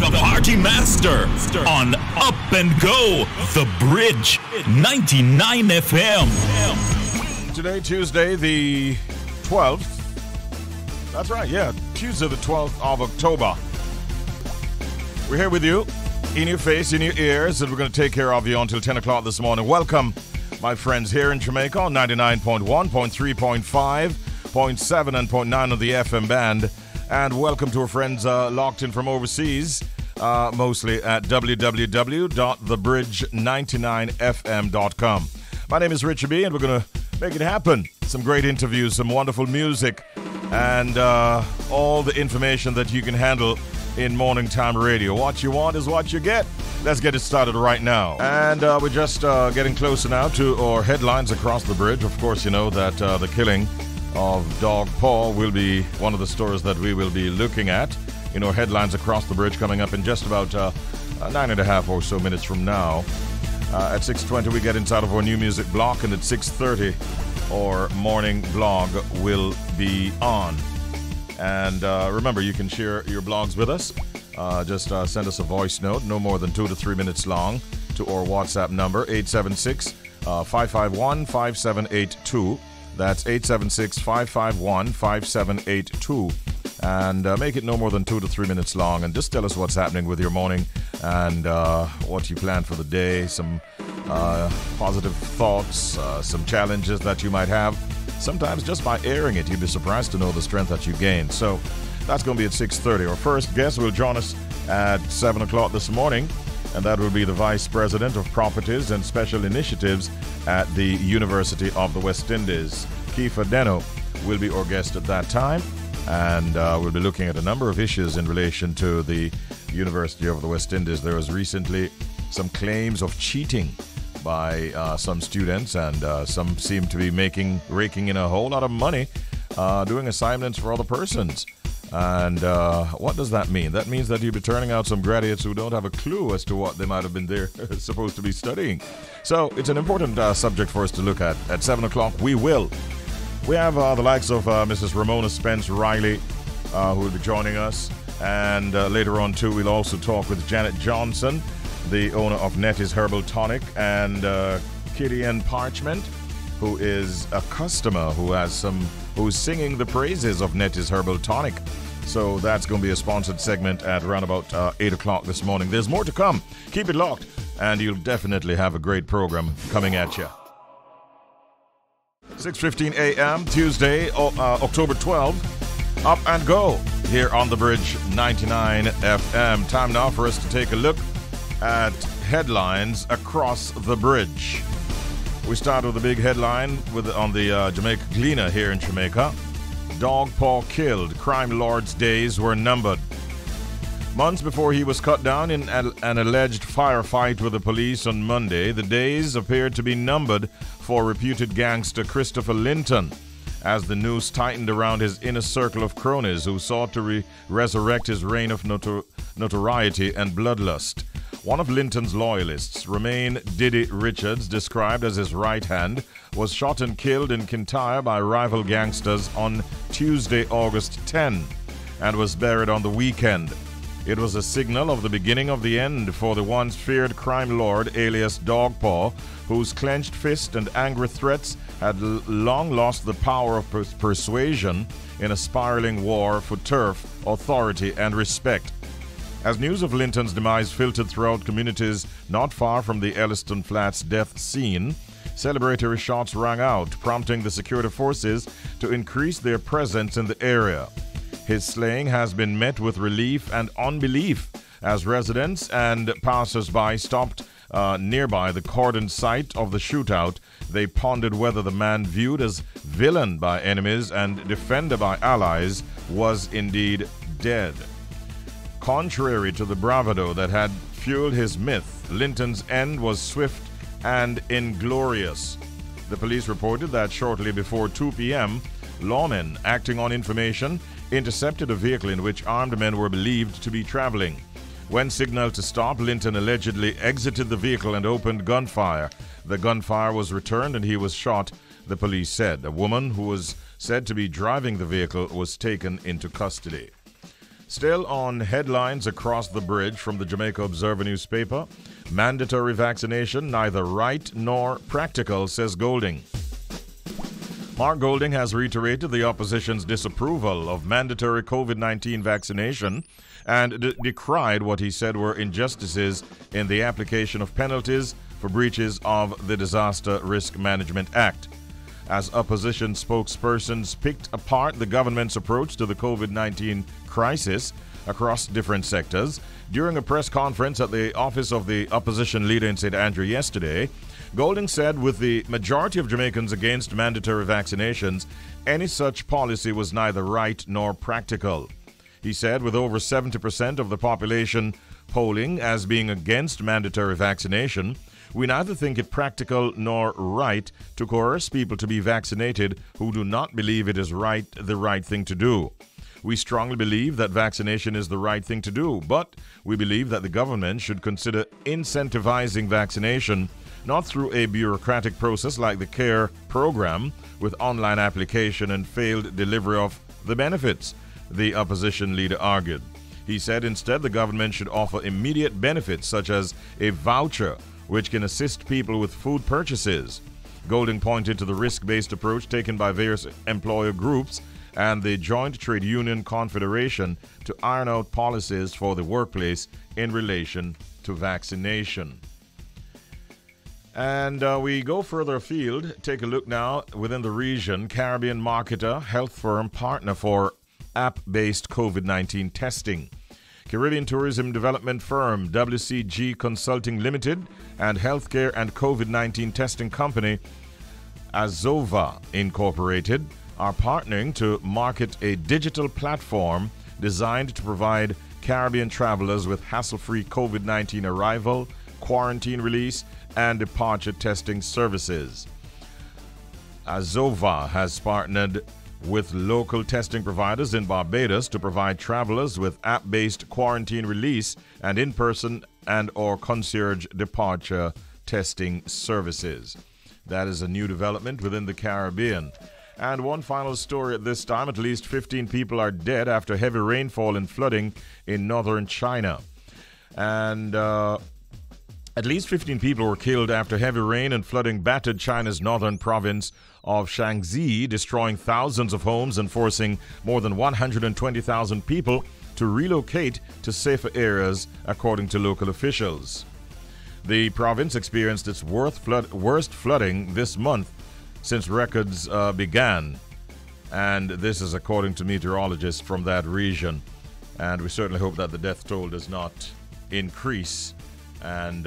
the party master on Up and Go, The Bridge, 99 FM. Today, Tuesday, the 12th. That's right, yeah. Tuesday, the 12th of October. We're here with you, in your face, in your ears, and we're going to take care of you until 10 o'clock this morning. Welcome, my friends here in Jamaica on 99.1, 0.3, 0.5, 0.7, and 0.9 of the FM band. And welcome to our friends locked in from overseas, mostly at www.thebridge99fm.com. My name is Richard B, and we're going to make it happen. Some great interviews, some wonderful music, and all the information that you can handle in morning time radio. What you want is what you get. Let's get it started right now. And we're just getting closer now to our headlines across the bridge. Of course, you know that the killing of Dog Paw will be one of the stories that we will be looking at. You know, headlines across the bridge coming up in just about 9.5 or so minutes from now. At 6:20 we get inside of our new music block, and at 6:30 our morning blog will be on. And remember, you can share your blogs with us. Just send us a voice note, no more than 2 to 3 minutes long, to our WhatsApp number, 876-551-5782. That's 876-551-5782. And make it no more than 2 to 3 minutes long. And just tell us what's happening with your morning and what you plan for the day. Some positive thoughts, some challenges that you might have. Sometimes just by airing it, you'd be surprised to know the strength that you gain. So that's going to be at 6:30. Our first guest will join us at 7 o'clock this morning. And that will be the Vice President of Properties and Special Initiatives at the University of the West Indies. Keifa Desnoes will be our guest at that time, and we'll be looking at a number of issues in relation to the University of the West Indies. There was recently some claims of cheating by some students, and some seem to be raking in a whole lot of money doing assignments for other persons. And what does that mean? That means that you'll be turning out some graduates who don't have a clue as to what they might have been there supposed to be studying. So it's an important subject for us to look at. At 7 o'clock, we have the likes of Mrs. Ramona Spence Riley, who will be joining us. And later on, too, we'll also talk with Janet Johnson, the owner of Netty's Herbal Tonic, and Khadian Parchment, who is a customer who's singing the praises of Netty's Herbal Tonic. So that's going to be a sponsored segment at around about 8 o'clock this morning. There's more to come. Keep it locked, and you'll definitely have a great program coming at you. 6:15 a.m. Tuesday, October 12th. Up and go here on the Bridge 99 FM. Time now for us to take a look at headlines across the bridge. We start with a big headline on the Jamaica Gleaner here in Jamaica. Dog Paw killed. Crime lord's days were numbered. Months before he was cut down in an alleged firefight with the police on Monday, the days appeared to be numbered for reputed gangster Christopher Linton, as the noose tightened around his inner circle of cronies who sought to resurrect his reign of notoriety and bloodlust. One of Linton's loyalists, Romain Diddy Richards, described as his right hand, was shot and killed in Kintyre by rival gangsters on Tuesday, August 10, and was buried on the weekend. It was a signal of the beginning of the end for the once feared crime lord alias Dog Paw, whose clenched fist and angry threats had long lost the power of persuasion in a spiraling war for turf, authority, and respect. As news of Linton's demise filtered throughout communities not far from the Elliston Flats death scene, celebratory shots rang out, prompting the security forces to increase their presence in the area. His slaying has been met with relief and unbelief as residents and passers-by stopped nearby the cordoned site of the shootout. They pondered whether the man viewed as villain by enemies and defender by allies was indeed dead. Contrary to the bravado that had fueled his myth, Linton's end was swift and inglorious. The police reported that shortly before 2 p.m., lawmen acting on information intercepted a vehicle in which armed men were believed to be traveling. When signaled to stop, Linton allegedly exited the vehicle and opened gunfire. The gunfire was returned and he was shot, the police said. A woman who was said to be driving the vehicle was taken into custody. Still on headlines across the bridge from the Jamaica Observer newspaper, mandatory vaccination neither right nor practical, says Golding. Mark Golding has reiterated the opposition's disapproval of mandatory COVID-19 vaccination and decried what he said were injustices in the application of penalties for breaches of the Disaster Risk Management Act. As opposition spokespersons picked apart the government's approach to the COVID-19 crisis across different sectors, during a press conference at the office of the opposition leader in St. Andrew yesterday, Golding said with the majority of Jamaicans against mandatory vaccinations, any such policy was neither right nor practical. He said with over 70% of the population polling as being against mandatory vaccination, we neither think it practical nor right to coerce people to be vaccinated who do not believe it is the right thing to do. We strongly believe that vaccination is the right thing to do, but we believe that the government should consider incentivizing vaccination not through a bureaucratic process like the CARE program with online application and failed delivery of the benefits, the opposition leader argued. He said instead the government should offer immediate benefits such as a voucher which can assist people with food purchases. Golding pointed to the risk-based approach taken by various employer groups and the Joint Trade Union Confederation to iron out policies for the workplace in relation to vaccination. And we go further afield. Take a look now within the region. Caribbean marketer, health firm, partner for app-based COVID-19 testing. Caribbean tourism development firm WCG Consulting Limited and healthcare and COVID-19 testing company Azova Incorporated are partnering to market a digital platform designed to provide Caribbean travelers with hassle-free COVID-19 arrival, quarantine release, and departure testing services. Azova has partnered with local testing providers in Barbados to provide travelers with app-based quarantine release and in-person and or concierge departure testing services. That is a new development within the Caribbean. And one final story at this time. At least 15 people are dead after heavy rainfall and flooding in northern China. And at least 15 people were killed after heavy rain and flooding battered China's northern province of Shaanxi, destroying thousands of homes and forcing more than 120,000 people to relocate to safer areas, according to local officials. The province experienced its worst flooding this month since records began, and this is according to meteorologists from that region. And we certainly hope that the death toll does not increase. And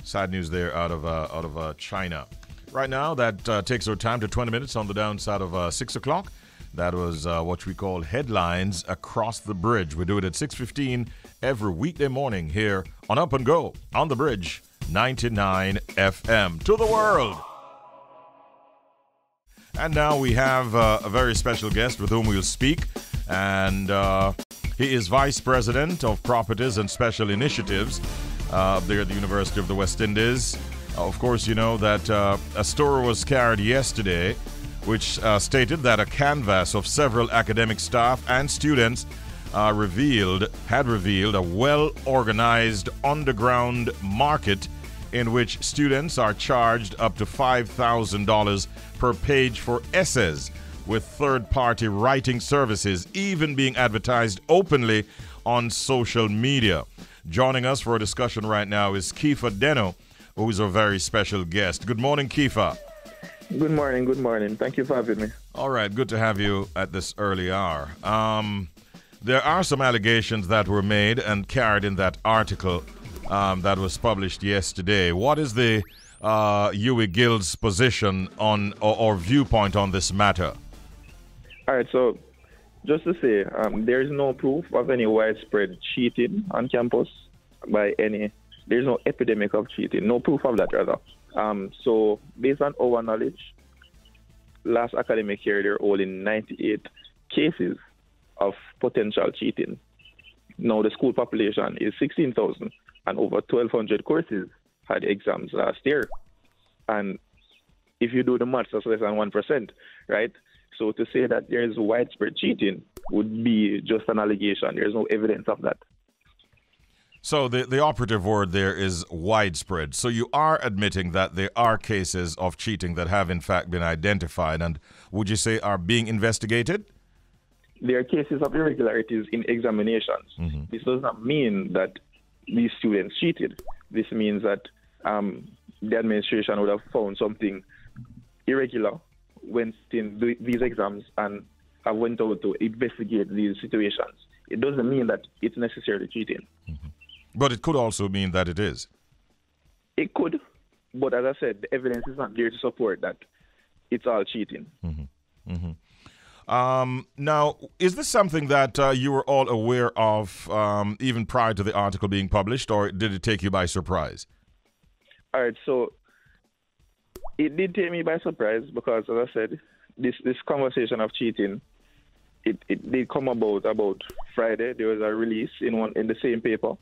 sad news there out of China. Right now, that takes our time to 20 minutes on the downside of 6 o'clock. That was what we call headlines across the bridge. We do it at 6:15 every weekday morning here on Up and Go on the Bridge 99 FM to the world. And now we have a very special guest with whom we'll speak, and he is Vice President of Properties and Special Initiatives there at the University of the West Indies. Of course, you know that a story was carried yesterday which stated that a canvass of several academic staff and students had revealed a well-organized underground market in which students are charged up to $5,000 per page for essays, with third-party writing services even being advertised openly on social media. Joining us for a discussion right now is Keifa Desnoes, who is a very special guest. Good morning, Keifa. Good morning, good morning. Thank you for having me. All right, good to have you at this early hour. There are some allegations that were made and carried in that article that was published yesterday. What is the UWI Guild's position on or viewpoint on this matter? All right, so just to say, there is no proof of any widespread cheating on campus by any. There's no epidemic of cheating, no proof of that, rather. So based on our knowledge, last academic year there were only 98 cases of potential cheating. Now the school population is 16,000 and over 1,200 courses had exams last year. And if you do the maths, that's less than 1%, right? So to say that there is widespread cheating would be just an allegation. There's no evidence of that. So the operative word there is widespread. So you are admitting that there are cases of cheating that have in fact been identified and would you say are being investigated? There are cases of irregularities in examinations. This does not mean that these students cheated. This means that the administration would have found something irregular when in these exams and have went out to investigate these situations. It doesn't mean that it's necessarily cheating. But it could also mean that it is. It could, but as I said, the evidence is not there to support that it's all cheating. Now, is this something that you were all aware of even prior to the article being published, or did it take you by surprise? All right, so it did take me by surprise because, as I said, this conversation of cheating, it did come about Friday. There was a release in the same paper,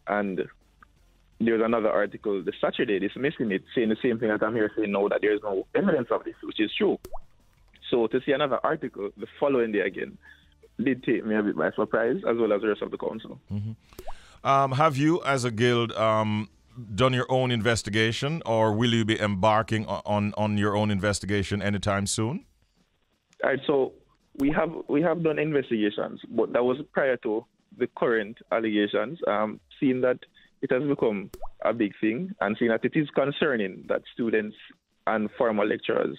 and there was another article the Saturday dismissing it, saying the same thing that I'm here saying now, that there is no evidence of this, which is true. So to see another article the following day again did take me a bit by surprise, as well as the rest of the council. Have you, as a guild, done your own investigation, or will you be embarking on your own investigation anytime soon? All right, so we have done investigations, but that was prior to the current allegations. Seeing that it has become a big thing, and seeing that it is concerning that students and former lecturers,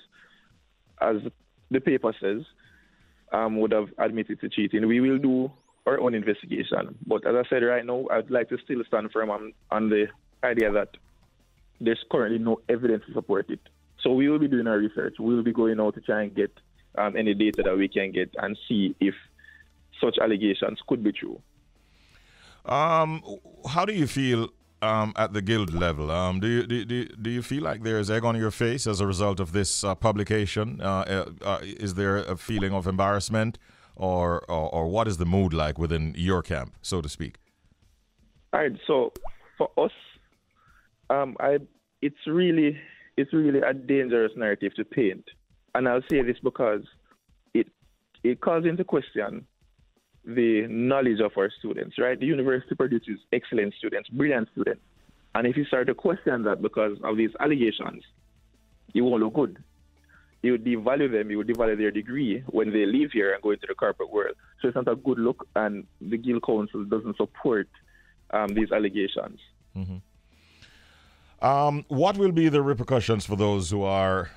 as the paper says, would have admitted to cheating, we will do our own investigation. But as I said right now, I'd like to still stand firm on the idea that there's currently no evidence to support it. So we will be doing our research. We will be going out to try and get any data that we can get and see if such allegations could be true. How do you feel at the guild level? Do you feel like there's egg on your face as a result of this publication? Is there a feeling of embarrassment, or what is the mood like within your camp, so to speak? All right. So for us, it's really a dangerous narrative to paint, and I'll say this because it calls into question the knowledge of our students, right? The university produces excellent students, brilliant students. And if you start to question that because of these allegations, it won't look good. You would devalue them, you would devalue their degree when they leave here and go into the corporate world. So it's not a good look, and the Guild Council doesn't support these allegations. What will be the repercussions for those who are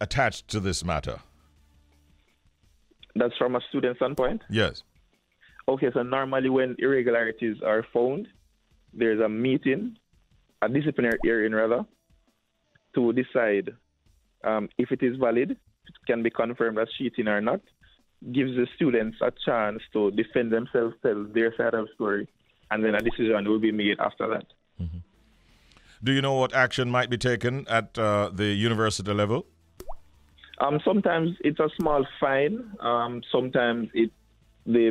attached to this matter? That's from a student standpoint? Yes. Okay, so normally when irregularities are found, there's a meeting, a disciplinary hearing rather, to decide if it is valid, it can be confirmed as cheating or not, gives the students a chance to defend themselves, tell their side of the story, and then a decision will be made after that. Do you know what action might be taken at the university level? Sometimes it's a small fine. Sometimes they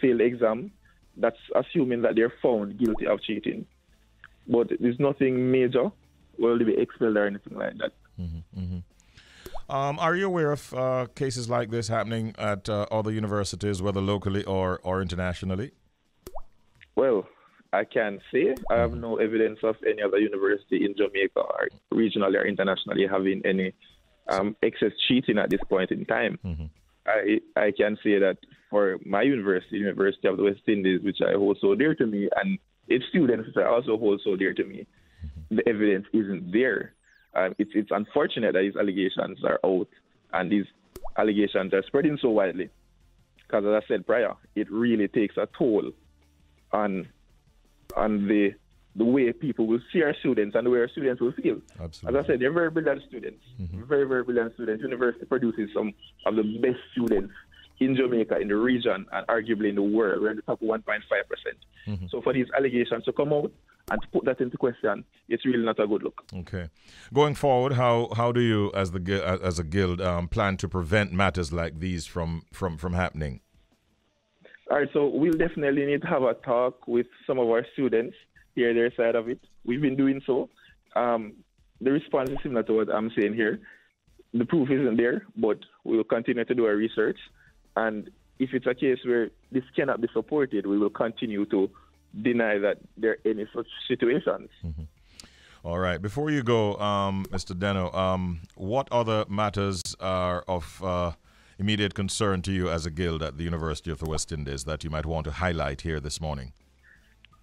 fail the exam. That's assuming that they're found guilty of cheating. But there's nothing major. Will they be expelled or anything like that? Are you aware of cases like this happening at other universities, whether locally or internationally? Well, I can't say. I have no evidence of any other university in Jamaica or regionally or internationally having any excess cheating at this point in time. I can say that for my university, University of the West Indies, which I hold so dear to me, and its students, which I also hold so dear to me, the evidence isn't there. It's unfortunate that these allegations are out, and these allegations are spreading so widely. Because as I said prior, it really takes a toll on the way people will see our students and the way our students will feel. Absolutely. As I said, they're very brilliant students. Very, very brilliant students. University produces some of the best students in Jamaica, in the region, and arguably in the world. We're in the top 1.5%. So for these allegations to come out and to put that into question, it's really not a good look. Okay. Going forward, how do you, as a guild, plan to prevent matters like these from happening? All right, so we'll definitely need to have a talk with some of our students, hear their side of it. We've been doing so. The response is similar to what I'm saying here. The proof isn't there, but We will continue to do our research. And if it's a case where this cannot be supported, we will continue to deny that there are any such situations. Mm-hmm. All right. Before you go, Mr. Desnoes, what other matters are of immediate concern to you as a guild at the University of the West Indies that you might want to highlight here this morning?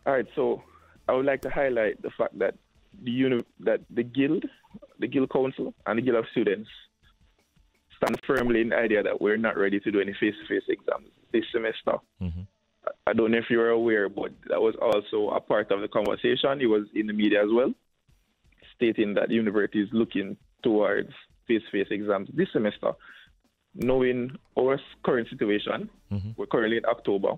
All right. So I would like to highlight the fact that the guild council, and the guild of students stand firmly in the idea that we're not ready to do any face-to-face exams this semester. Mm-hmm. I don't know if you're aware, but that was also a part of the conversation. It was in the media as well, stating that the university is looking towards face-to-face exams this semester. Knowing our current situation, we're currently in October.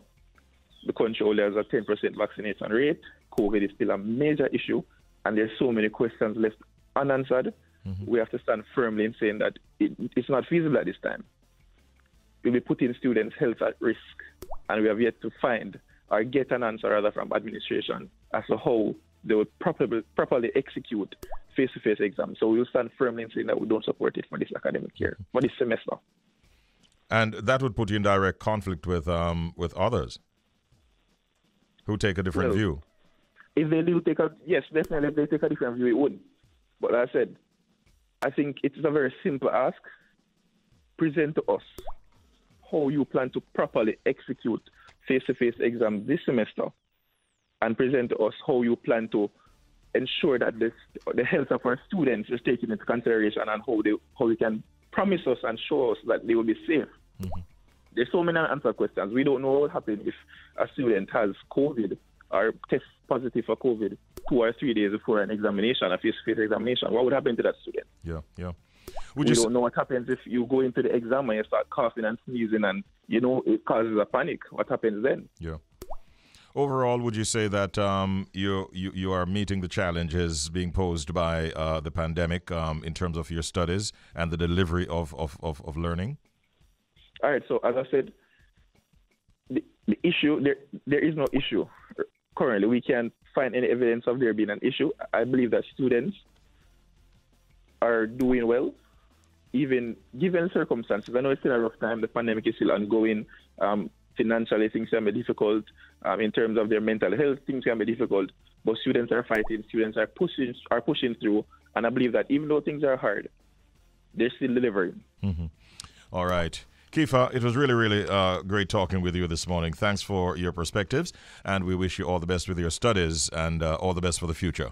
The country only has a 10% vaccination rate. COVID is still a major issue, and there's so many questions left unanswered. We have to stand firmly in saying that it's not feasible at this time. We'll be putting students' health at risk, and we have yet to find or get an answer rather from administration as to how they will properly execute face-to-face exams. So we'll stand firmly in saying that we don't support it for this academic year, for this semester. And that would put you in direct conflict with others who take a different view. If they do yes, definitely if they take a different view, it would. But like I said, I think it's a very simple ask. Present to us how you plan to properly execute face-to-face exams this semester, and present to us how you plan to ensure that the health of our students is taken into consideration, and how they can promise us and show us that they will be safe. There's so many unanswered questions. We don't know what will happen if a student has COVID or tests positive for COVID 2 or 3 days before an examination, a face-to-face examination. What would happen to that student? Yeah. We don't know what happens if you go into the exam and you start coughing and sneezing and, it causes a panic. What happens then? Yeah. Overall, would you say that you are meeting the challenges being posed by the pandemic in terms of your studies and the delivery of learning? All right. So as I said, the issue, there is no issue. Currently, we can't find any evidence of there being an issue. I believe that students are doing well, even given circumstances. I know it's still a rough time. The pandemic is still ongoing. Financially, things can be difficult. In terms of their mental health, things can be difficult. But students are fighting. Students are pushing through. And I believe that even though things are hard, they're still delivering. All right. Keifa, it was really, really great talking with you this morning. Thanks for your perspectives, and we wish you all the best with your studies and all the best for the future.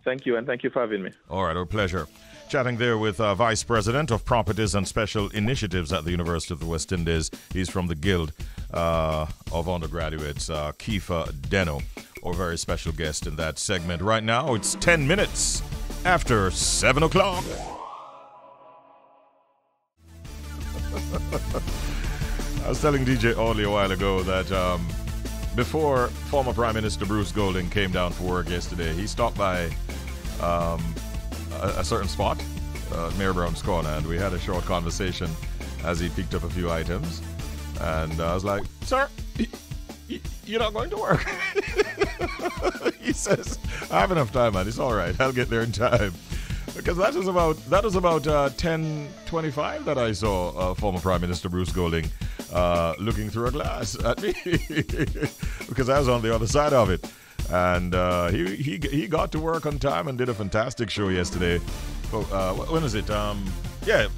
Thank you, and thank you for having me. All right, our pleasure. Chatting there with Vice President of Properties and Special Initiatives at the University of the West Indies. He's from the Guild of Undergraduates, Keifa Desnoes, our very special guest in that segment. Right now, it's 10 minutes after 7 o'clock. I was telling DJ Audley a while ago that before former Prime Minister Bruce Golding came down for work yesterday, he stopped by a certain spot, Mayor Brown's Corner, and we had a short conversation as he picked up a few items. And I was like, "Sir, you're not going to work?" He says, "I have enough time, man. It's all right. I'll get there in time." Because that was about 10:25 that I saw former Prime Minister Bruce Golding looking through a glass at me because I was on the other side of it, and he got to work on time and did a fantastic show yesterday. When is it?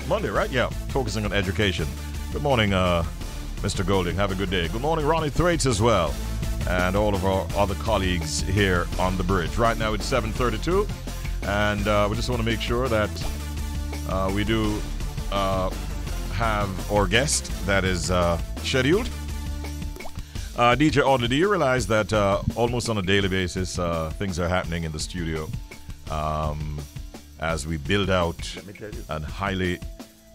Monday, right? Yeah, focusing on education. Good morning, Mr. Golding. Have a good day. Good morning, Ronnie Thwaites as well, and all of our other colleagues here on the bridge. Right now it's 7:32. And we just want to make sure that we do have our guest that is scheduled. DJ Audley, do you realize that almost on a daily basis things are happening in the studio as we build out a highly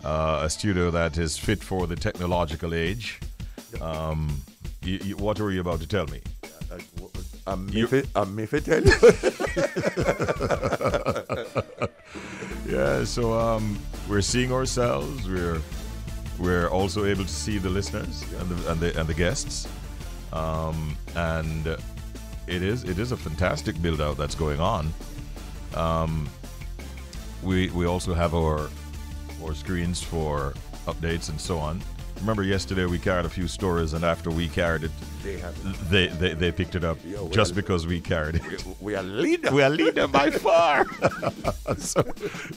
a studio that is fit for the technological age? What were you about to tell me? I'm tell you. Yeah, so we're seeing ourselves. We're also able to see the listeners and the guests, and it is a fantastic build out that's going on. We also have our screens for updates and so on. Remember yesterday we carried a few stories, and after we carried it, they picked it up just because we carried it. We are leader. We are leader by far.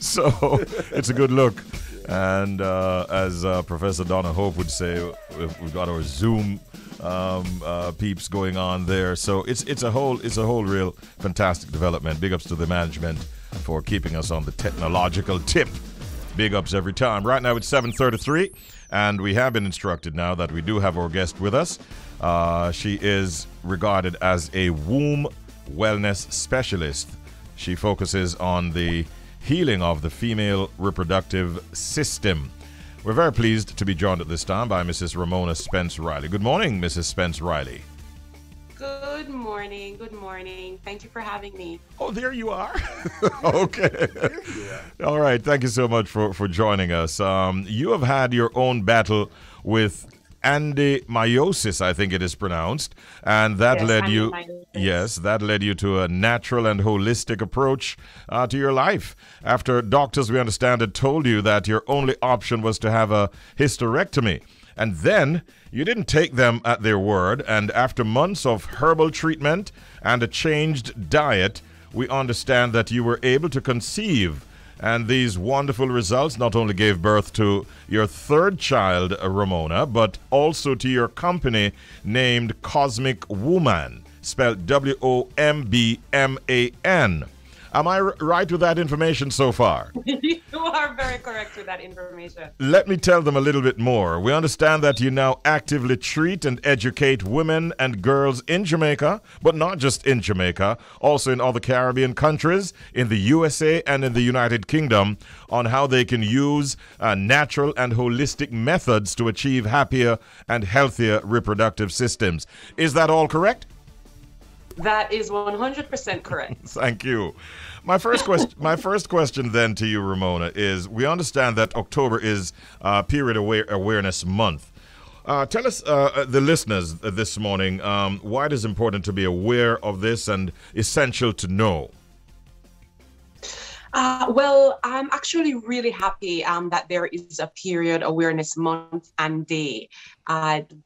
so it's a good look. And as Professor Donna Hope would say, we've got our Zoom peeps going on there. So it's a whole real fantastic development. Big ups to the management for keeping us on the technological tip. Big ups every time. Right now it's 7:33, and we have been instructed now that we do have our guest with us. She is regarded as a womb wellness specialist. She focuses on the healing of the female reproductive system. We're very pleased to be joined at this time by Mrs. Ramona Spence Riley. Good morning, Mrs. Spence Riley. Good morning. Good morning. Thank you for having me. Oh, there you are. Okay. All right. Thank you so much for joining us. You have had your own battle with adenomyosis, I think it is pronounced, and that led you to a natural and holistic approach to your life. After doctors, we understand, had told you that your only option was to have a hysterectomy. And then you didn't take them at their word, and after months of herbal treatment and a changed diet, we understand that you were able to conceive. And these wonderful results not only gave birth to your third child, Ramona, but also to your company named Cosmic Woman, spelled WOMBMAN. Am I right with that information so far? You are very correct with that information. Let me tell them a little bit more. We understand that you now actively treat and educate women and girls in Jamaica, but not just in Jamaica, also in other Caribbean countries, in the USA and in the United Kingdom, on how they can use natural and holistic methods to achieve happier and healthier reproductive systems. Is that all correct? That is 100% correct. Thank you. My first question then to you, Ramona, is we understand that October is Period Awareness Month. Tell us, the listeners this morning, why it is important to be aware of this and essential to know. Well, I'm actually really happy that there is a Period Awareness Month and Day.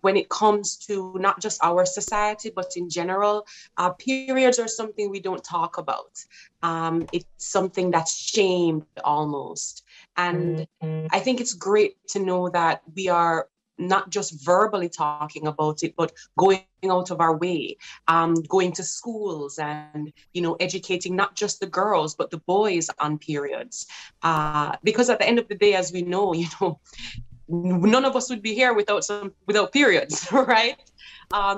When it comes to not just our society, but in general, periods are something we don't talk about. It's something that's shamed almost. And I think it's great to know that we are not just verbally talking about it, but going out of our way, going to schools and, educating not just the girls, but the boys on periods. Because at the end of the day, as we know, none of us would be here without periods, right?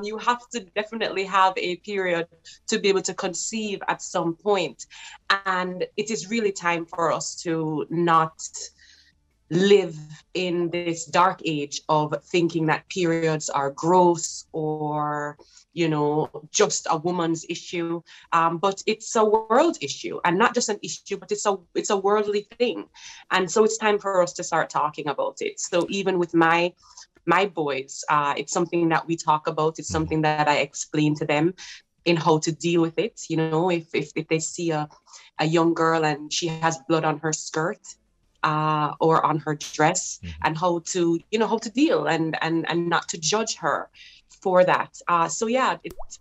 You have to definitely have a period to be able to conceive at some point. And it is really time for us to not live in this dark age of thinking that periods are gross or, just a woman's issue. But it's a world issue, and not just an issue, but it's a worldly thing. And so it's time for us to start talking about it. So even with my boys, it's something that we talk about. It's something that I explain to them in how to deal with it. If they see a young girl and she has blood on her skirt, or on her dress, and how to deal and not to judge her for that.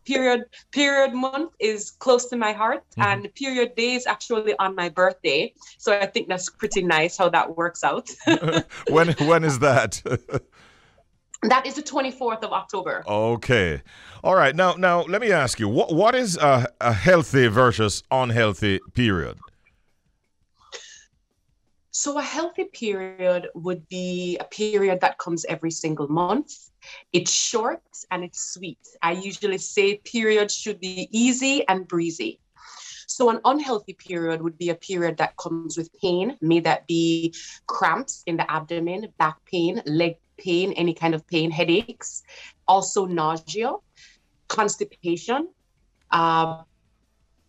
Period month is close to my heart, and period day is actually on my birthday. So I think that's pretty nice how that works out. When is that? That is the 24th of October. Okay. All right. Now let me ask you, what is a healthy versus unhealthy period? So a healthy period would be a period that comes every single month. It's short and it's sweet. I usually say periods should be easy and breezy. So an unhealthy period would be a period that comes with pain. May that be cramps in the abdomen, back pain, leg pain, any kind of pain, headaches, also nausea, constipation. An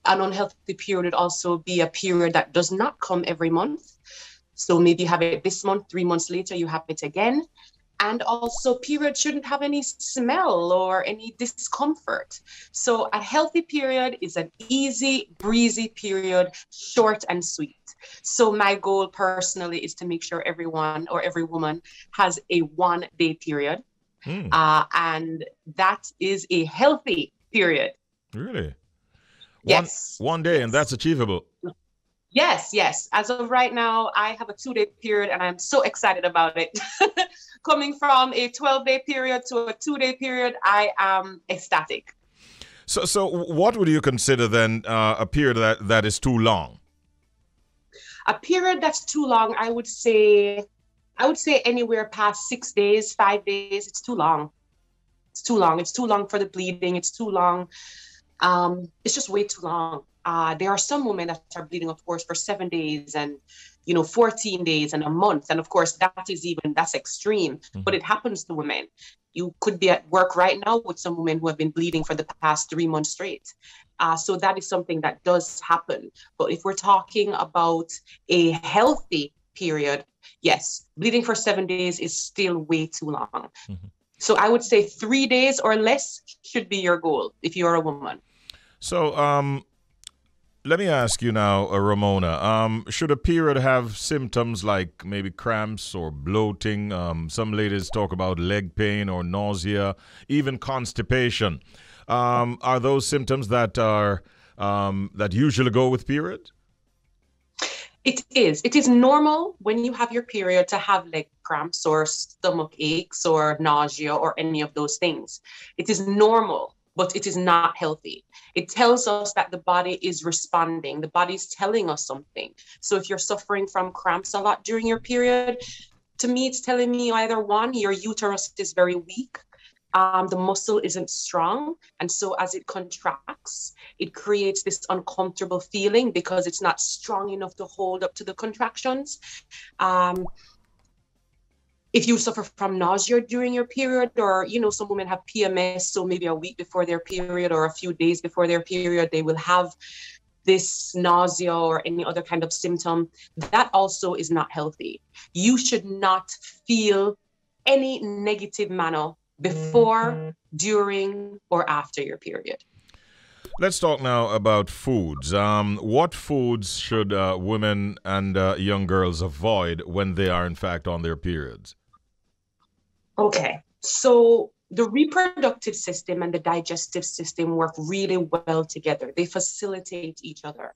unhealthy period would also be a period that does not come every month. So maybe you have it this month, 3 months later, you have it again. And also, periods shouldn't have any smell or any discomfort. So a healthy period is an easy, breezy period, short and sweet. So my goal personally is to make sure everyone or every woman has a 1-day period. And that is a healthy period. Really? Yes. One day, and that's achievable. Yes. As of right now, I have a 2-day period, and I'm so excited about it. Coming from a 12-day period to a 2-day period, I am ecstatic. So what would you consider then a period that is too long? A period that's too long, I would say anywhere past 6 days, 5 days. It's too long. It's too long. It's too long for the bleeding. It's too long. It's just way too long. There are some women that are bleeding, of course, for 7 days and 14 days and a month. And of course, that's extreme, but it happens to women. You could be at work right now with some women who have been bleeding for the past 3 months straight. So that is something that does happen. But if we're talking about a healthy period, yes, bleeding for 7 days is still way too long. So I would say 3 days or less should be your goal if you're a woman. So let me ask you now, Ramona, should a period have symptoms like maybe cramps or bloating? Some ladies talk about leg pain or nausea, even constipation. Are those symptoms that usually go with period? It is. It is normal when you have your period to have leg cramps or stomach aches or nausea or any of those things. It is normal, but it is not healthy. It tells us that the body is responding. The body is telling us something. So if you're suffering from cramps a lot during your period, to me, it's telling me either one, your uterus is very weak, the muscle isn't strong. And so as it contracts, it creates this uncomfortable feeling because it's not strong enough to hold up to the contractions. If you suffer from nausea during your period, or, some women have PMS, so maybe a week before their period or a few days before their period, they will have this nausea or any other kind of symptom. That also is not healthy. You should not feel any negative manner before, during, or after your period. Let's talk now about foods. What foods should women and young girls avoid when they are, in fact, on their periods? Okay, so the reproductive system and the digestive system work really well together. They facilitate each other.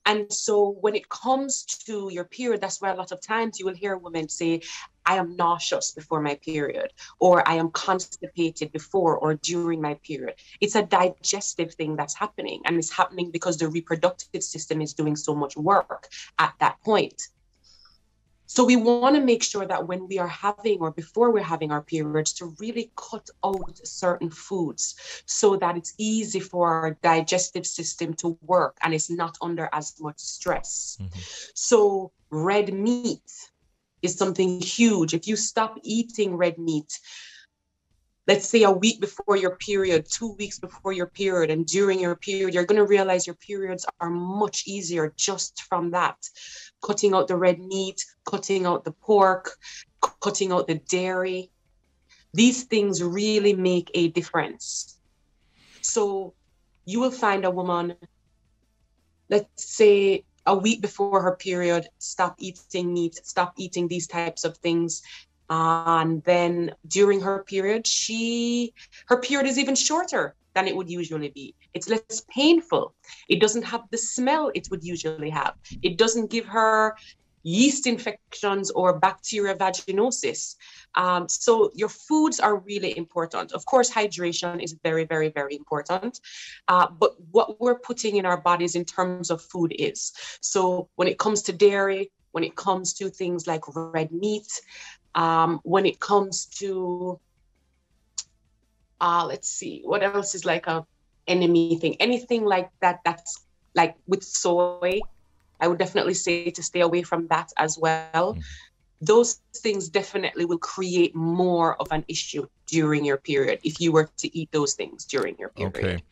And so when it comes to your period, that's why a lot of times you will hear women say, I am nauseous before my period, or I am constipated before or during my period. It's a digestive thing that's happening, and it's happening because the reproductive system is doing so much work at that point. So we want to make sure that when we are having or before we're having our periods to really cut out certain foods so that it's easy for our digestive system to work and it's not under as much stress. So red meat is something huge. If you stop eating red meat, let's say a week before your period, 2 weeks before your period, and during your period, you're going to realize your periods are much easier just from that. Cutting out the red meat, cutting out the pork, cutting out the dairy. These things really make a difference. So you will find a woman, let's say a week before her period, stop eating meat, stop eating these types of things. And then during her period, her period is even shorter than it would usually be. It's less painful. It doesn't have the smell it would usually have. It doesn't give her yeast infections or bacterial vaginosis. So your foods are really important. Of course, hydration is very, very, very important. But what we're putting in our bodies in terms of food is. So when it comes to dairy, when it comes to things like red meat, when it comes to, let's see, what else is like a enemy thing? Anything like that, that's like with soy, I would definitely say to stay away from that as well. Those things definitely will create more of an issue during your period if you were to eat those things during your period. Okay.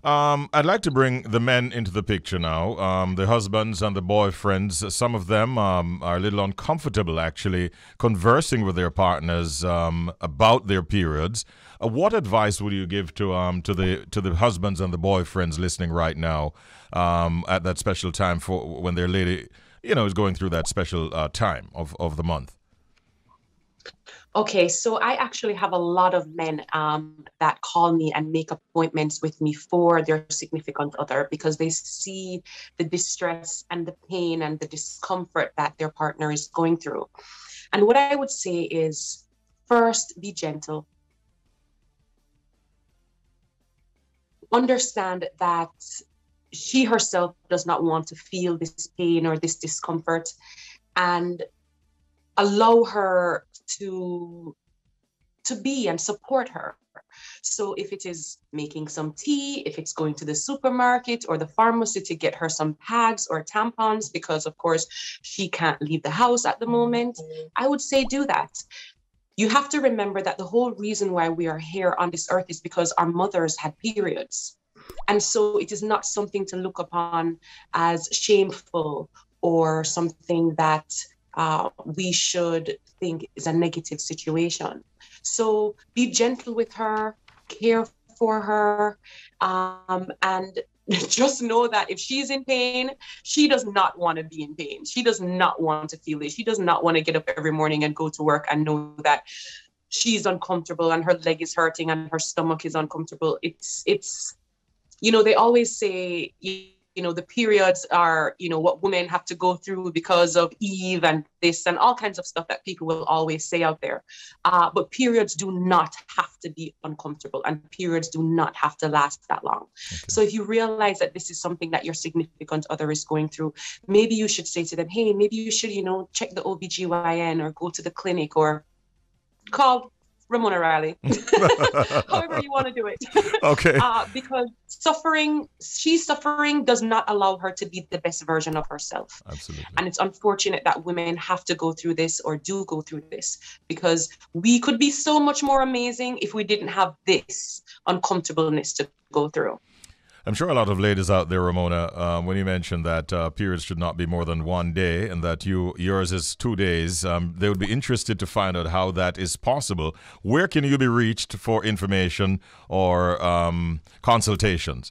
I'd like to bring the men into the picture now. The husbands and the boyfriends. Some of them are a little uncomfortable, actually, conversing with their partners about their periods. What advice would you give to the husbands and the boyfriends listening right now at that special time for when their lady, is going through that special time of the month? Okay, so I actually have a lot of men that call me and make appointments with me for their significant other because they see the distress and the pain and the discomfort that their partner is going through. And what I would say is, first, be gentle. Understand that she herself does not want to feel this pain or this discomfort, and allow her to be and support her. So if it is making some tea, if it's going to the supermarket or the pharmacy to get her some pads or tampons, because of course she can't leave the house at the moment, I would say do that. You have to remember that the whole reason why we are here on this earth is because our mothers had periods. And so it is not something to look upon as shameful or something that we should think is a negative situation. So be gentle with her, care for her, and just know that if she's in pain, she does not want to be in pain. She does not want to feel it. She does not want to get up every morning and go to work and know that she's uncomfortable and her leg is hurting and her stomach is uncomfortable. It's they always say, the periods are, what women have to go through because of Eve and this and all kinds of stuff that people will always say out there. But periods do not have to be uncomfortable and periods do not have to last that long. Okay. So if you realize that this is something that your significant other is going through, maybe you should say to them, hey, maybe you should, check the OBGYN or go to the clinic or call Ramona Riley, however you want to do it. Okay. Because she's suffering does not allow her to be the best version of herself. Absolutely. And it's unfortunate that women have to go through this or do go through this because we could be so much more amazing if we didn't have this uncomfortableness to go through. I'm sure a lot of ladies out there, Ramona, when you mentioned that periods should not be more than one day and that yours is 2 days, they would be interested to find out how that is possible. Where can you be reached for information or consultations?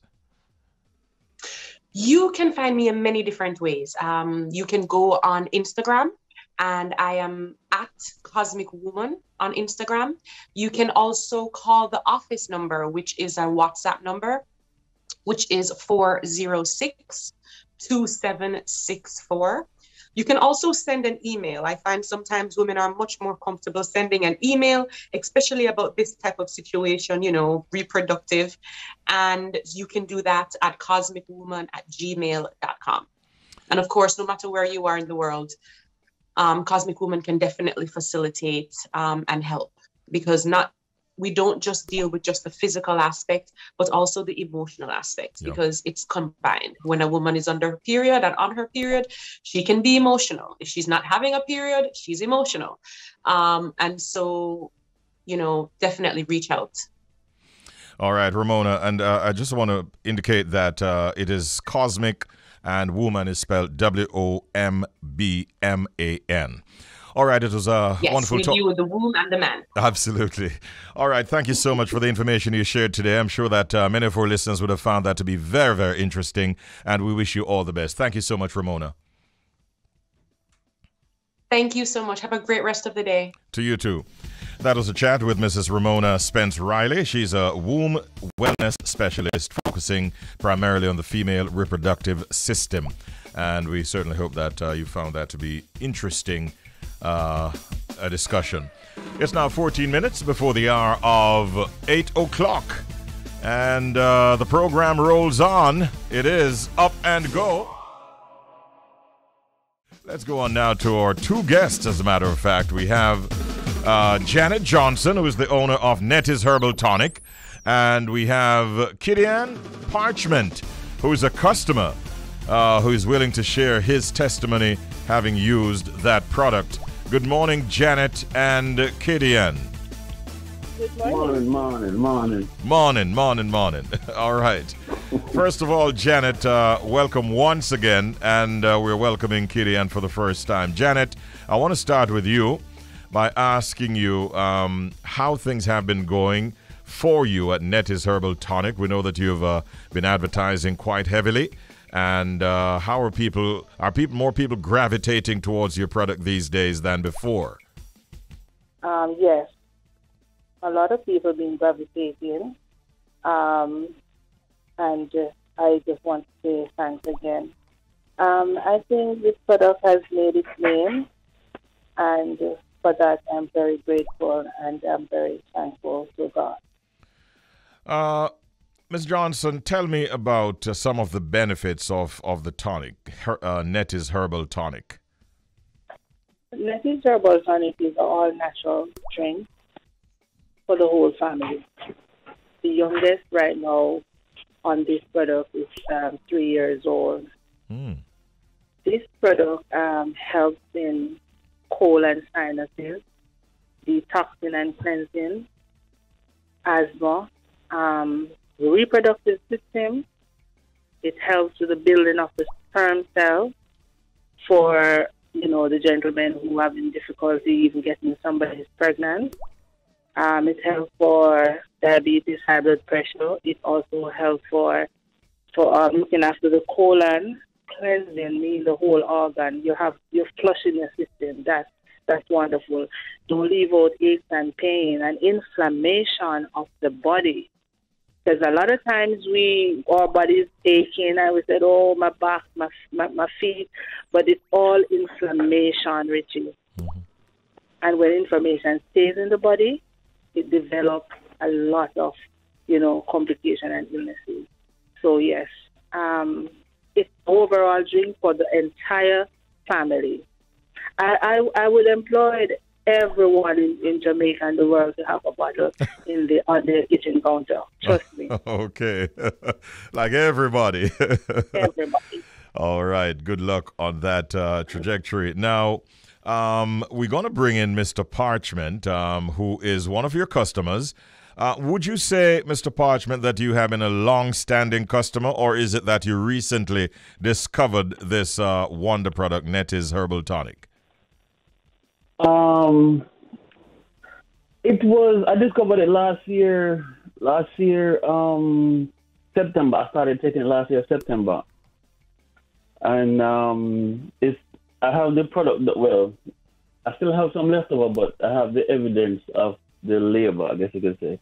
You can find me in many different ways. You can go on Instagram, and I am at Cosmic Woman on Instagram. You can also call the office number, which is a WhatsApp number, which is 406-2764. You can also send an email. I find sometimes women are much more comfortable sending an email, especially about this type of situation, reproductive. And you can do that at cosmicwoman@gmail.com. And of course, no matter where you are in the world, Cosmic Woman can definitely facilitate and help because we don't just deal with just the physical aspect, but also the emotional aspect because it's combined. When a woman is under her period and on her period, she can be emotional. If she's not having a period, she's emotional. And so, definitely reach out. All right, Ramona. And I just want to indicate that it is Cosmic and Woman is spelled WOMBMAN. All right, it was a wonderful talk. Yes, with you, the womb and the man. Absolutely. All right, thank you so much for the information you shared today. I'm sure that many of our listeners would have found that to be very, very interesting, and we wish you all the best. Thank you so much, Ramona. Thank you so much. Have a great rest of the day. To you too. That was a chat with Mrs. Ramona Spence Riley. She's a womb wellness specialist focusing primarily on the female reproductive system. And we certainly hope that you found that to be interesting. A discussion. It's now 14 minutes before the hour of 8 o'clock and the program rolls on. It is Up and Go. Let's go on now to our two guests. As a matter of fact, we have Janet Johnson, who is the owner of Netty's Herbal Tonic, and we have Khadian Parchment, who is a customer who is willing to share his testimony having used that product. Good morning, Janet and Khadian. Good morning. Morning. Morning. All right. First of all, Janet, welcome once again, and we're welcoming Khadian for the first time. Janet, I want to start with you by asking you how things have been going for you at Netty's Herbal Tonic. We know that you've been advertising quite heavily, and how are more people gravitating towards your product these days than before? Yes, a lot of people been gravitating. And I just want to say thanks again. I think this product has made its name, and for that I'm very grateful and I'm very thankful to God. Ms. Johnson, tell me about some of the benefits of the tonic, Netty's Herbal Tonic. Netty's Herbal Tonic is an all-natural drink for the whole family. The youngest right now on this product is 3 years old. This product helps in cold and sinuses, detoxing and cleansing, asthma, reproductive system. It helps with the building of the sperm cell for, the gentlemen who are having difficulty even getting somebody pregnant. It helps for diabetes, high blood pressure. It also helps for looking after the colon, cleansing, meaning the whole organ. You're flushing your system. That's wonderful. Don't leave out aches and pain and inflammation of the body. Because a lot of times our body's aching and we said, oh, my back, my feet, but it's all inflammation, Richie. And when inflammation stays in the body, it develops a lot of, complication and illnesses. So yes, it's overall drink for the entire family. I would employ everyone in Jamaica and the world to have a bottle on their kitchen counter. Trust me. Okay, like everybody. Everybody. All right. Good luck on that trajectory. Now, we're going to bring in Mr. Parchment, who is one of your customers. Would you say, Mr. Parchment, that you have been a long-standing customer, or is it that you recently discovered this wonder product, Netty's Herbal Tonic? I discovered it last year, September. I started taking it last year, September. And I have the product, I still have some leftover, but I have the evidence of the labor, I guess you could say.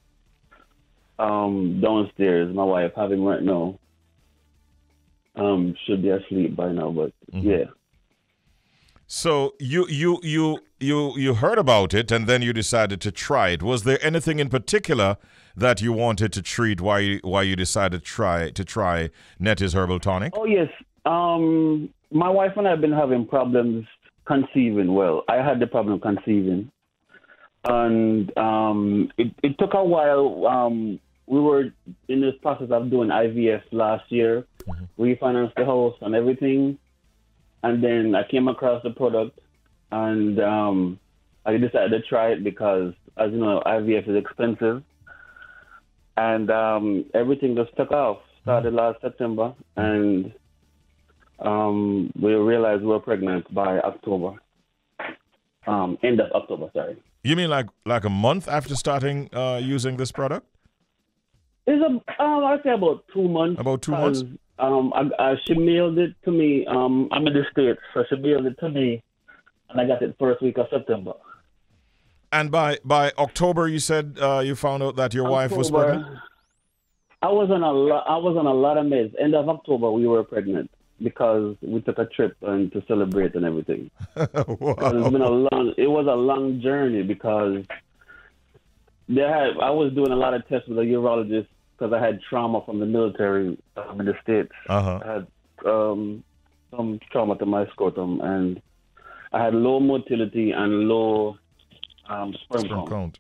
Downstairs, my wife having right now. Should be asleep by now, but yeah. So you heard about it and then you decided to try it. Was there anything in particular that you wanted to treat why you decided to try Netty's Herbal Tonic? Oh yes. My wife and I have been having problems conceiving. Well, I had the problem conceiving. And it took a while. We were in this process of doing IVF last year. Refinanced the house and everything. And then I came across the product and I decided to try it because, as you know, IVF is expensive. And everything just took off. Started last September and we realized we were pregnant by October. End of October, sorry. You mean like a month after starting using this product? It's I'd say about 2 months. About 2 months? She mailed it to me. I'm in the States, so she mailed it to me, and I got it first week of September. And by October, you said you found out that your wife was pregnant? I was on a lot of meds. End of October, we were pregnant because we took a trip and to celebrate and everything. Wow. It was a long journey because I was doing a lot of tests with a urologist because I had trauma from the military in the States. I had some trauma to my scrotum, and I had low motility and low sperm count.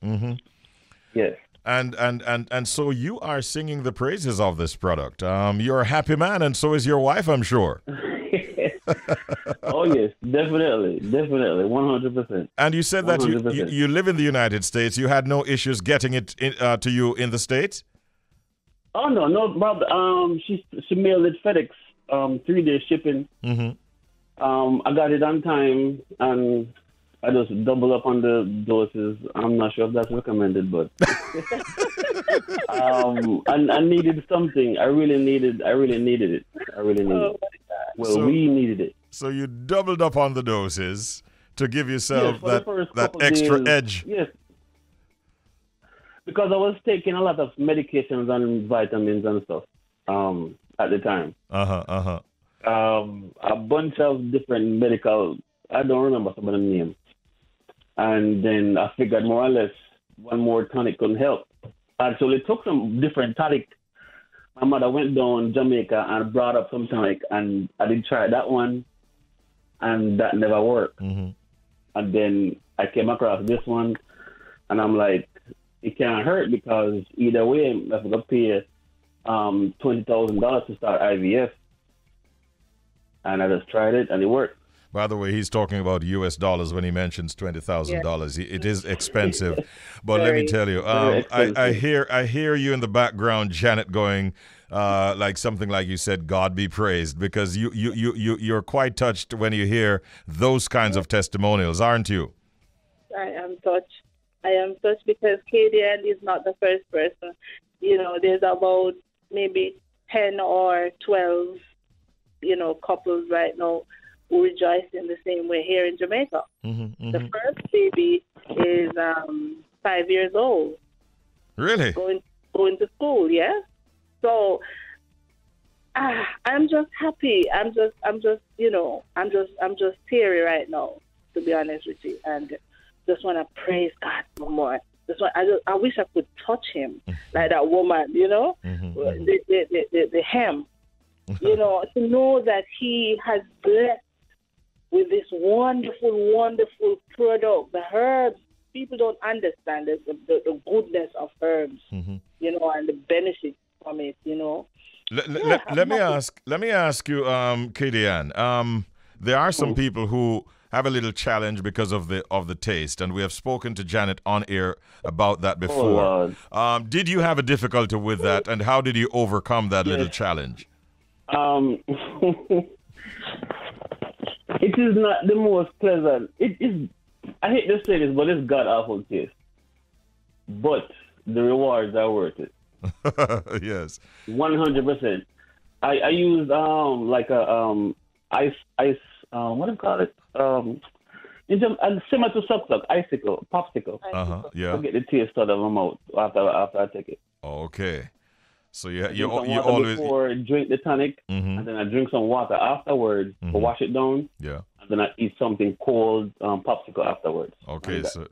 Yes. And so you are singing the praises of this product. You're a happy man, and so is your wife, I'm sure. Oh yes, definitely, 100%. And you said that you live in the United States. You had no issues getting it to you in the States? Oh no problem. She mailed it FedEx. 3-day shipping. I got it on time, and I just double up on the doses. I'm not sure if that's recommended, but I needed something. I really needed it. Well, we needed it. So you doubled up on the doses to give yourself yes, that extra days, edge. Yes. Because I was taking a lot of medications and vitamins and stuff at the time. A bunch of different medical, I don't remember some of the names. And then I figured more or less one more tonic couldn't help. And so it took some different tonic. My mother went down Jamaica and brought up some tonic, and I did try that one, and that never worked. And then I came across this one, and I'm like, it can't hurt because either way, I'm going to pay $20,000 to start IVF. And I just tried it, and it worked. By the way, he's talking about U.S. dollars when he mentions $20,000. It is expensive, but let me tell you, I hear you in the background, Janet, going like something like you said, "God be praised," because you're quite touched when you hear those kinds of testimonials, aren't you? I am touched because Khadian is not the first person. You know, there's about maybe 10 or 12, couples right now who rejoice in the same way here in Jamaica. The first baby is 5 years old. Really? Going to school, yeah. So I'm just happy. I'm just teary right now, to be honest with you, and just want to praise God for more. I wish I could touch him like that woman, the hem, to know that he has blessed with this wonderful, wonderful product, the herbs. People don't understand the goodness of herbs, and the benefits from it, Let me ask you, Khadian. There are some people who have a little challenge because of the taste, and we have spoken to Janet on air about that before. Did you have a difficulty with that, and how did you overcome that little challenge? It is not the most pleasant. It is. I hate to say this, but it's god awful taste. But the rewards are worth it. Yes, 100%. I used like a ice what do you call it? Similar to suck, popsicle. Yeah. To get the taste out of my mouth after I take it. Okay. So you always before drink the tonic, and then I drink some water afterwards to wash it down. Yeah. And then I eat something cold, popsicle afterwards. Okay, so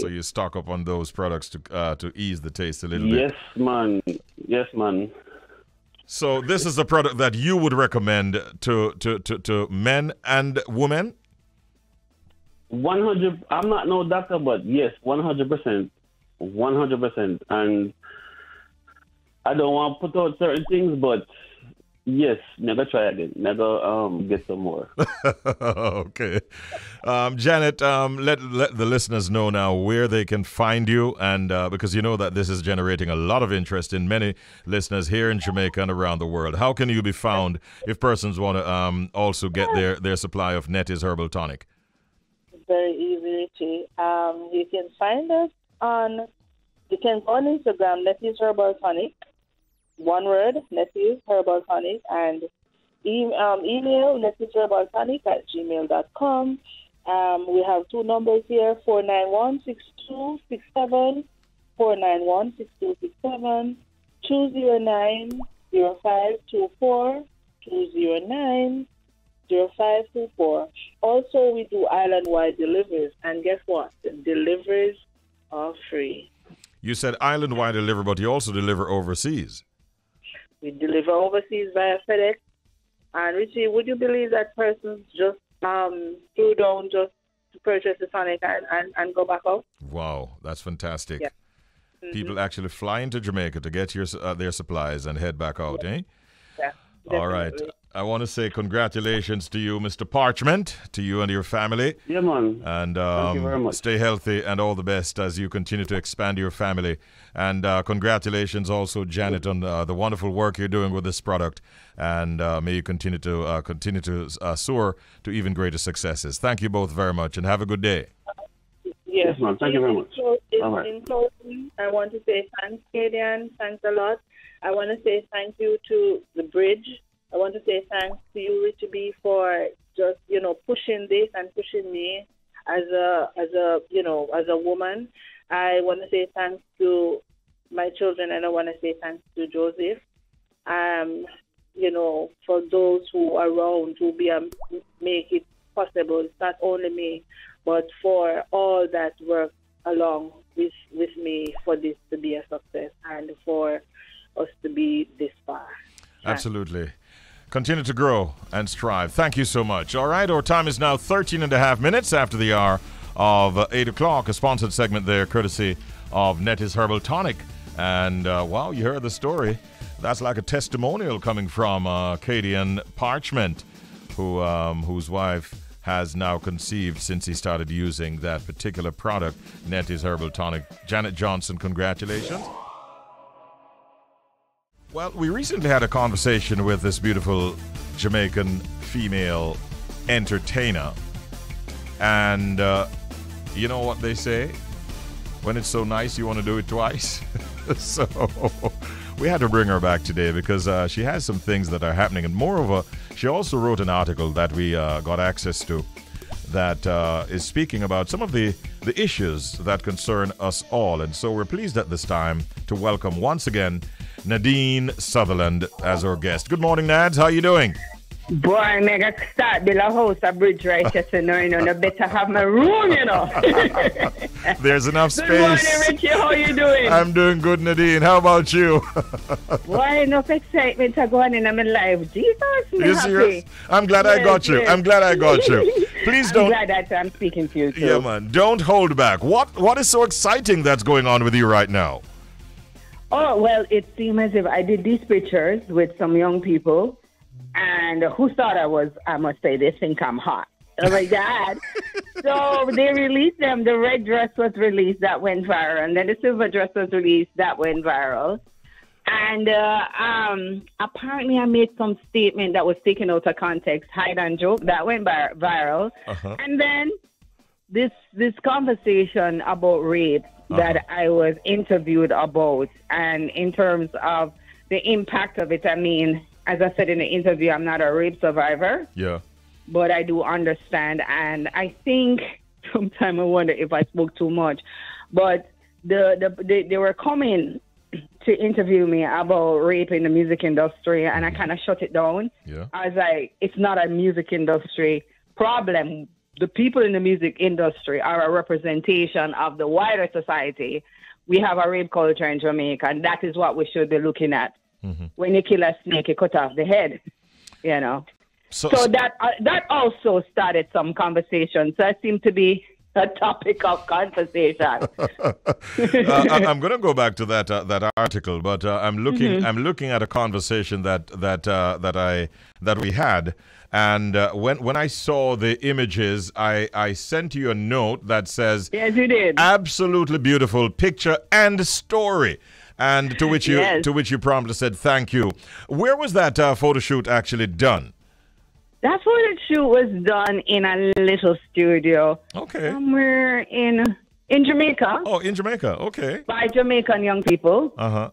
you stock up on those products to ease the taste a little bit. Yes, man. So this is a product that you would recommend to men and women? 100. I'm not no doctor, but yes, 100%. 100%. And I don't want to put out certain things, but yes, never try again. Never get some more. Okay. Janet, let the listeners know now where they can find you, and because you know that this is generating a lot of interest in many listeners here in Jamaica and around the world. How can you be found if persons want to also get their supply of Netty's Herbal Tonic? Very easy, Richie. You can find us you can go on Instagram, Netty's Herbal Tonic. One word, Netty's Herbal Tonic, and email nettysherbaltonic@gmail.com. We have two numbers here, 491-6267, 491-6267, 209-0524, 209-0524. Also, we do island-wide deliveries, and guess what? The deliveries are free. You said island-wide delivery, but you also deliver overseas. We deliver overseas via FedEx. And Richie, would you believe that persons just flew down just to purchase the tonic and go back out? Wow, that's fantastic. Yeah. People actually fly into Jamaica to get their supplies and head back out, eh? Yeah. All right. I want to say congratulations to you, Mr. Parchment, to you and your family. Yeah, man. And Thank you very much. stay healthy and all the best as you continue to expand your family. And congratulations also, Janet, on the wonderful work you're doing with this product. And may you continue to soar to even greater successes. Thank you both very much, and have a good day. Yes, man. Thank you very much. In closing, I want to say thanks, Khadian. Thanks a lot. I want to say thank you to the Bridge. I want to say thanks to you, Richie B, for just, pushing this and pushing me as a woman. I want to say thanks to my children, and I want to say thanks to Joseph. For those who are around who make it possible. It's not only me, but for all that work along with me for this to be a success and for us to be this far. Absolutely. Continue to grow and strive. Thank you so much. All right, our time is now 13 and a half minutes after the hour of 8 o'clock. A sponsored segment there, courtesy of Netty's Herbal Tonic. And, wow, you heard the story. That's like a testimonial coming from Khadian Parchment, whose wife has now conceived since he started using that particular product, Netty's Herbal Tonic. Janet Johnson, congratulations. Well, we recently had a conversation with this beautiful Jamaican female entertainer. And you know what they say? When it's so nice, you want to do it twice. So we had to bring her back today because she has some things that are happening. And moreover, she also wrote an article that we got access to that is speaking about some of the issues that concern us all. And so we're pleased at this time to welcome once again Nadine Sutherland as our guest. Good morning, Nads. How are you doing? Boy, mega start build a house, a bridge right just no better have my room, There's enough space. Good morning, Richie. How are you doing? I'm doing good, Nadine. How about you? Boy, enough excitement to go on in my life. Jesus, me You happy. serious? I'm glad I got you. Yes. I'm glad I got you. Please don't. I'm glad that I'm speaking to you too. Yeah, man. Don't hold back. What is so exciting that's going on with you right now? Oh, well, it seemed as if I did these pictures with some young people, and who thought I must say, they think I'm hot. Oh, my God. So they released them. The red dress was released. That went viral. And then the silver dress was released. That went viral. And apparently I made some statement that was taken out of context, hide and joke. That went viral. Uh-huh. And then this conversation about rape that I was interviewed about, and in terms of the impact of it, I mean, as I said in the interview, I'm not a rape survivor. Yeah. But I do understand, and I think sometimes I wonder if I spoke too much. But they were coming to interview me about rape in the music industry, and I kind of shut it down. Yeah. I was like, it's not a music industry problem. The people in the music industry are a representation of the wider society. We have a rape culture in Jamaica, and that is what we should be looking at. Mm-hmm. When you kill a snake, you cut off the head, So that also started some conversation. So it seemed to be a topic of conversation. I'm going to go back to that article, but I'm looking at a conversation that we had, and when I saw the images, I sent you a note that says, "Yes, you did. Absolutely beautiful picture and story." And to which you promptly said thank you. Where was that photo shoot actually done? That photo shoot was done in a little studio. Okay. Somewhere in Jamaica. Oh, in Jamaica. Okay. By Jamaican young people. Uh-huh.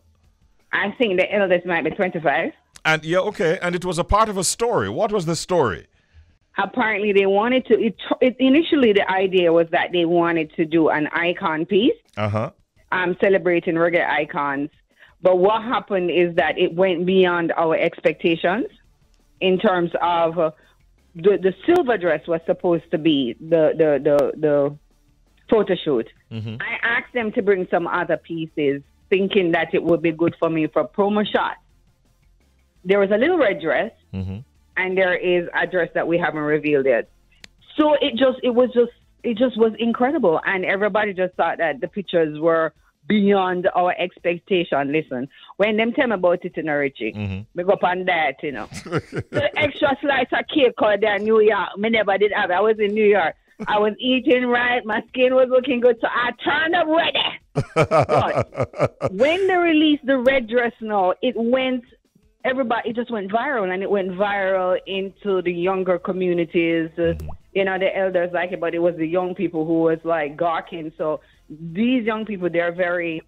I think the eldest might be 25. And yeah, okay. And it was a part of a story. What was the story? Apparently they wanted to, initially the idea was that they wanted to do an icon piece. Uh-huh. Celebrating reggae icons. But what happened is that it went beyond our expectations in terms of the silver dress was supposed to be the photo shoot. Mm-hmm. I asked them to bring some other pieces, thinking that it would be good for me for promo shots. There was a little red dress, mm-hmm. and there is a dress that we haven't revealed yet. So it just was incredible, and everybody just thought that the pictures were beyond our expectation. Listen, when them tell me about it in Richie, we go up on that, you know. The extra slice of cake called there in New York, me never did have it. I was in New York. I was eating right. My skin was looking good, so I turned up ready. But when they released the red dress now, it just went viral, and it went viral into the younger communities. You know, the elders like it, but it was the young people who was like gawking. So these young people, they're very,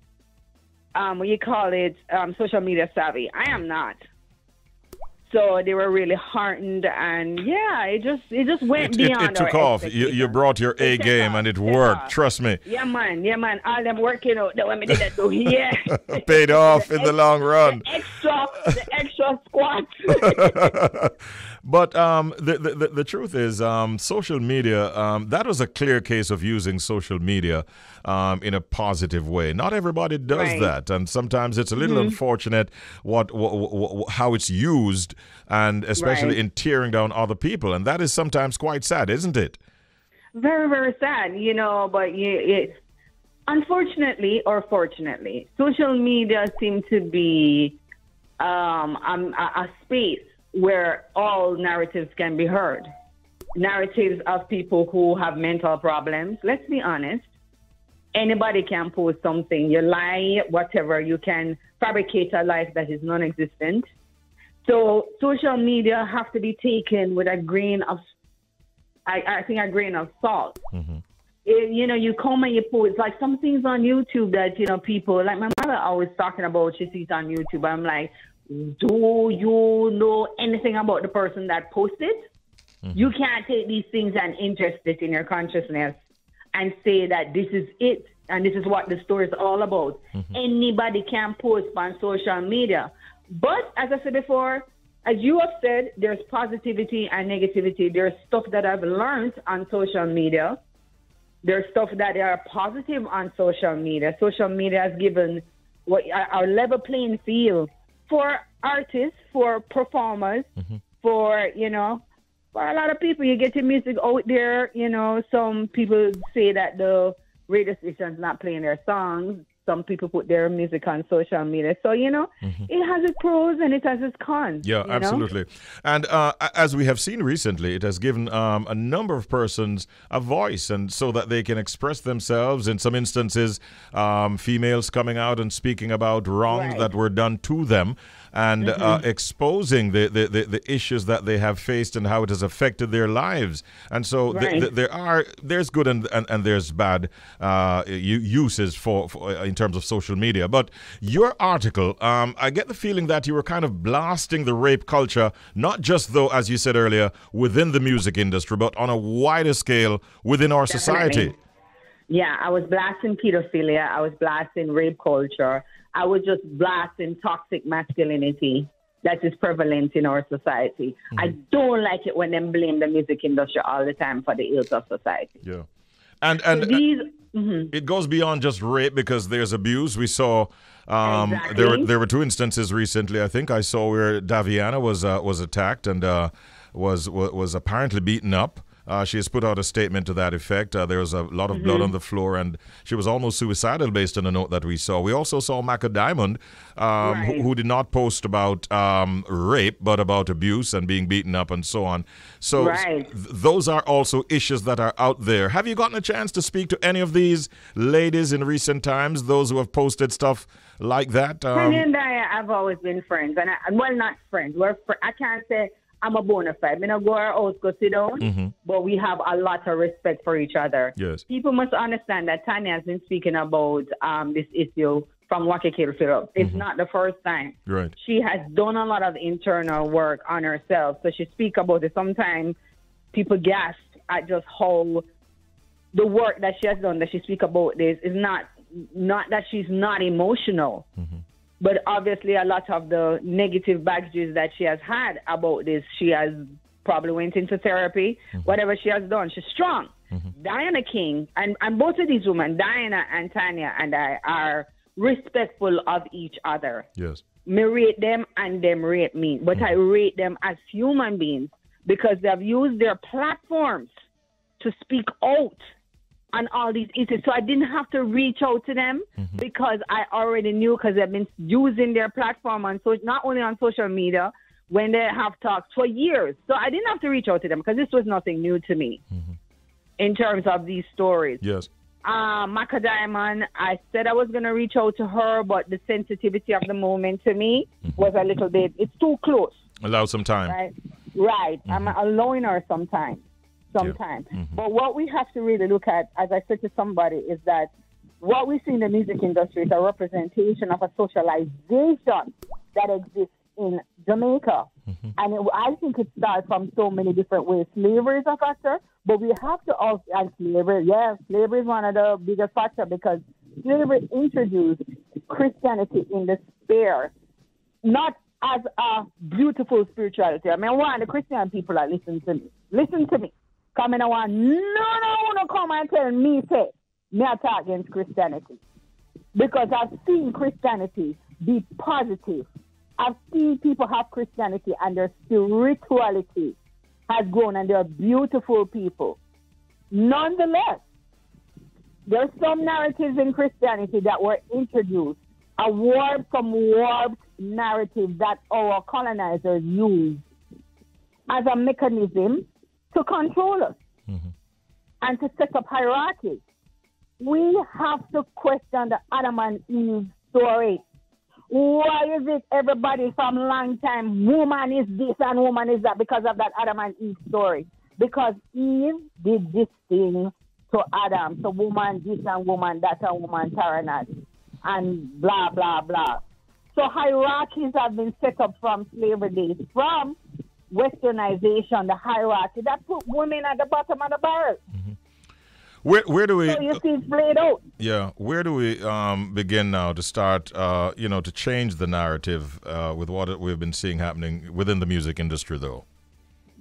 social media savvy. I am not. So they were really heartened, and yeah, it just went beyond. It took off. You brought your A game, and it worked. Trust me. Yeah, man. All them working out. The women did that too. Yeah. Paid off in the long run. The extra squats. But the truth is, social media, that was a clear case of using social media in a positive way. Not everybody does that, and sometimes it's a little unfortunate how it's used, and especially in tearing down other people, and that is sometimes quite sad, isn't it? Very, very sad, you know, but unfortunately or fortunately, social media seems to be a space where all narratives can be heard. Narratives of people who have mental problems. Let's be honest. Anybody can post something. You lie, whatever. You can fabricate a life that is non-existent. So social media have to be taken with a grain of, I think, a grain of salt. You know, you come and you post, like some things on YouTube that, you know, people, like my mother always talking about, she sees on YouTube. I'm like, do you know anything about the person that posted? You can't take these things and interest it in your consciousness and say that this is it and this is what the story is all about. Anybody can post on social media. But as I said before, as you have said, there's positivity and negativity. There's stuff that I've learned on social media. There's stuff that are positive on social media. Social media has given our level playing field for artists, for performers, for, you know, for a lot of people. You get your music out there, you know, some people say that the radio station's not playing their songs. Some people put their music on social media. So, you know, it has its pros and it has its cons. Yeah, absolutely. And as we have seen recently, it has given a number of persons a voice, and so that they can express themselves. In some instances, females coming out and speaking about wrongs that were done to them, and exposing the issues that they have faced and how it has affected their lives. And so there's good and there's bad uses for in terms of social media. But your article, I get the feeling that you were kind of blasting the rape culture, not just, though, as you said earlier, within the music industry, but on a wider scale within our society. Yeah, I was blasting pedophilia. I was blasting rape culture. I was just blasting toxic masculinity that is prevalent in our society. I don't like it when them blame the music industry all the time for the ills of society. Yeah. And it goes beyond just rape, because there's abuse. We saw there were two instances recently, I think I saw, where Daviana was attacked and was apparently beaten up. She has put out a statement to that effect. There was a lot of blood on the floor, and she was almost suicidal based on a note that we saw. We also saw Macca Diamond, who did not post about rape, but about abuse and being beaten up and so on. So those are also issues that are out there. Have you gotten a chance to speak to any of these ladies in recent times, those who have posted stuff like that? Khadian and I have always been friends. And well, not friends. I can't say I'm a bona fide. I don't go our house, go sit down, but we have a lot of respect for each other. Yes. People must understand that Tanya has been speaking about this issue from Wakakil Phillips. It's not the first time. Right. She has done a lot of internal work on herself, so she speaks about it. Sometimes people gasp at just how the work that she has done, that she speaks about this, is not that she's not emotional. But obviously, a lot of the negative baggages that she has had about this, she has probably went into therapy. Whatever she has done, she's strong. Diana King, and both of these women, Diana and Tanya and I, are respectful of each other. Yes. Me rate them and them rate me. But I rate them as human beings because they have used their platforms to speak out on all these issues. So I didn't have to reach out to them because I already knew, because they've been using their platform on not only on social media when they have talks for years. So I didn't have to reach out to them because this was nothing new to me in terms of these stories. Yes. Maka Diamond, I said I was going to reach out to her, but the sensitivity of the moment to me was a little bit, it's too close. Allow some time. Right. I'm allowing her some time. But what we have to really look at, as I said to somebody, is that what we see in the music industry is a representation of a socialization that exists in Jamaica. And I think it starts from so many different ways. Slavery is a factor, but we have to also, and slavery is one of the biggest factors, because slavery introduced Christianity in the sphere, not as a beautiful spirituality. I mean, one, the Christian people are listening to me. Come in and want, no, come and tell me, say, me attack against Christianity. Because I've seen Christianity be positive. I've seen people have Christianity and their spirituality has grown and they're beautiful people. Nonetheless, there's some narratives in Christianity that were introduced, some warped narrative that our colonizers used as a mechanism to control us and to set up hierarchy. We have to question the Adam and Eve story. Why is it everybody from long time, woman is this and woman is that, because of that Adam and Eve story? Because Eve did this thing to Adam. So woman this and woman that and woman Taranat and blah, blah, blah. So hierarchies have been set up from slavery days, from westernization, the hierarchy that put women at the bottom of the barrel. Where do we? So you see it's played out. Yeah, where do we begin now to start? To change the narrative with what we've been seeing happening within the music industry, though.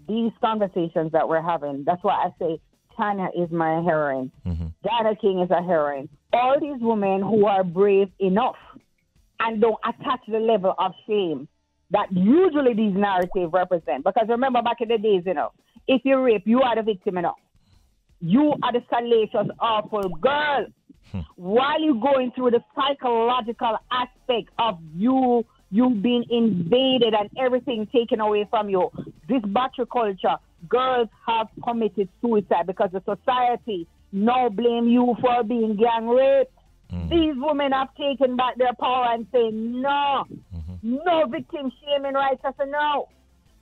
These conversations that we're having. That's why I say Tanya is my heroine. Dana King is a heroine. All these women who are brave enough and don't attach the level of shame that usually these narratives represent. Because remember back in the days, if you rape, you are the victim, You are the salacious, awful girl. While you're going through the psychological aspect of you being invaded and everything taken away from you, this battery culture, girls have committed suicide because the society now blame you for being gang raped. These women have taken back their power and say, no victim shaming rights. I say no.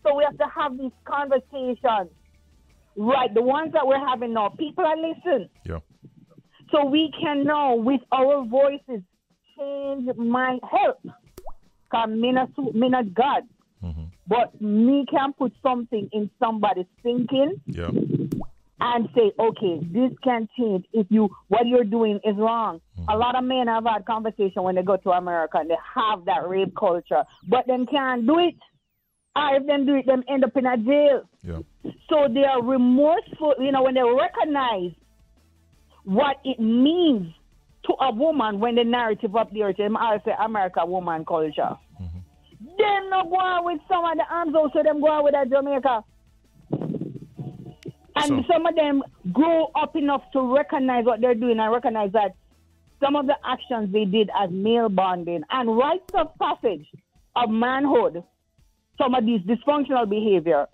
So we have to have these conversations. Right, the ones that we're having now, people are listening. Yeah. So we can now, with our voices, change my help. Because me not God. But me can put something in somebody's thinking and say, okay, this can change if what you're doing is wrong. A lot of men have had conversation when they go to America and they have that rape culture, but them can't do it. Or if them do it, them end up in a jail. Yeah. So they are remorseful, when they recognize what it means to a woman when the narrative up there, I say America woman culture. Them not going with some of the arms out, so them going with a Jamaica. And some of them grow up enough to recognize what they're doing and recognize that some of the actions they did as male bonding and rites of passage of manhood, some of these dysfunctional behavior,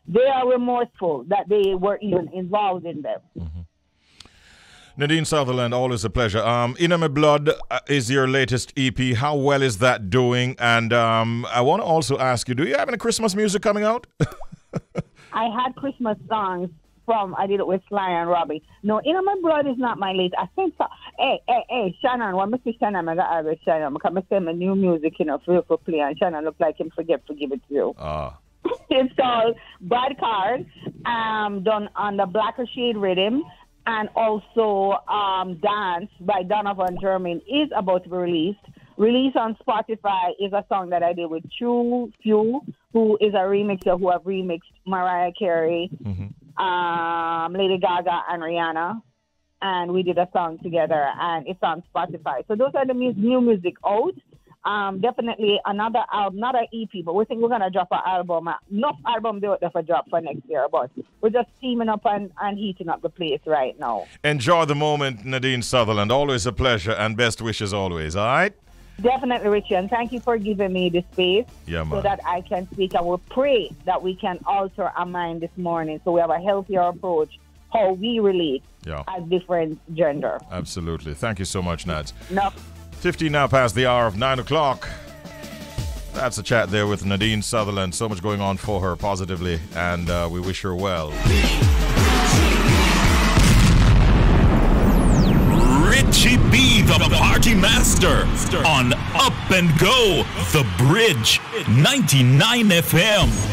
they are remorseful that they were even involved in them. Nadine Sutherland, always a pleasure. Inna My Blood is your latest EP. How well is that doing? And I want to also ask you, do you have any Christmas music coming out? I had Christmas songs I did it with Sly and Robbie. No, Inna My Blood is not my latest. I think so. Hey, Shannon, when I see Shannon, I got to Shannon. Because I send my new music, for play, and Shannon look like him forgive it to you. It's called Bad Card, done on the Blacker Shade rhythm, and also Dance by Donovan Germain is about to be released. Released on Spotify is a song that I did with True Few, who is a remixer who have remixed Mariah Carey, Lady Gaga, and Rihanna. And we did a song together, and it's on Spotify. So those are the new music out. Definitely another album, not an EP, but we think we're gonna drop an album. Enough album there for drop for next year, but we're just teaming up and heating up the place right now. Enjoy the moment, Nadine Sutherland. Always a pleasure, and best wishes always, all right? Definitely, Richie, and thank you for giving me the space so that I can speak. And we'll pray that we can alter our mind this morning so we have a healthier approach how we relate as different gender. Absolutely. Thank you so much, Nads. No. 15 now past the hour of 9 o'clock. That's a chat there with Nadine Sutherland. So much going on for her positively, and we wish her well. Richie B, the party master, on Up and Go, The Bridge, 99 FM.